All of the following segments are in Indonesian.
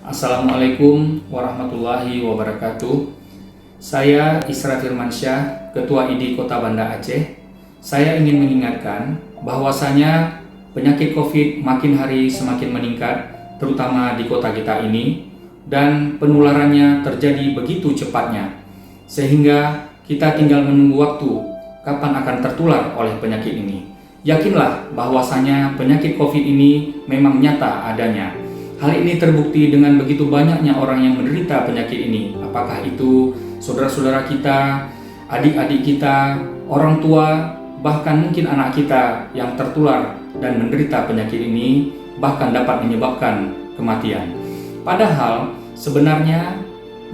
Assalamualaikum warahmatullahi wabarakatuh. Saya Isra Firmansyah, Ketua ID Kota Banda Aceh. Saya ingin mengingatkan bahwasanya penyakit COVID makin hari semakin meningkat, terutama di kota kita ini, dan penularannya terjadi begitu cepatnya, sehingga kita tinggal menunggu waktu kapan akan tertular oleh penyakit ini. Yakinlah bahwasanya penyakit COVID ini memang nyata adanya. Hal ini terbukti dengan begitu banyaknya orang yang menderita penyakit ini. Apakah itu saudara-saudara kita, adik-adik kita, orang tua, bahkan mungkin anak kita yang tertular dan menderita penyakit ini, bahkan dapat menyebabkan kematian. Padahal sebenarnya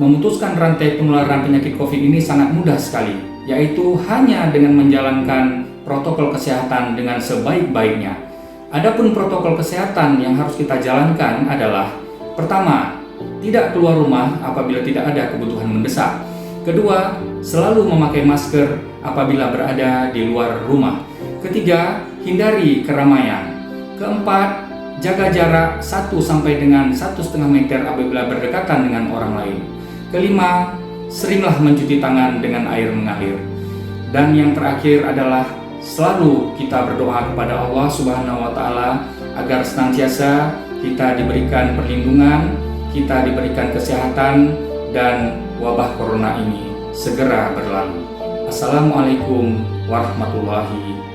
memutuskan rantai penularan penyakit COVID ini sangat mudah sekali, yaitu hanya dengan menjalankan protokol kesehatan dengan sebaik-baiknya. Adapun protokol kesehatan yang harus kita jalankan adalah: pertama, tidak keluar rumah apabila tidak ada kebutuhan mendesak. Kedua, selalu memakai masker apabila berada di luar rumah. Ketiga, hindari keramaian. Keempat, jaga jarak 1 sampai dengan 1,5 meter apabila berdekatan dengan orang lain. Kelima, seringlah mencuci tangan dengan air mengalir. Dan yang terakhir adalah selalu kita berdoa kepada Allah Subhanahu wa Ta'ala agar senantiasa kita diberikan perlindungan, kita diberikan kesehatan, dan wabah corona ini segera berlalu. Assalamualaikum warahmatullahi wabarakatuh.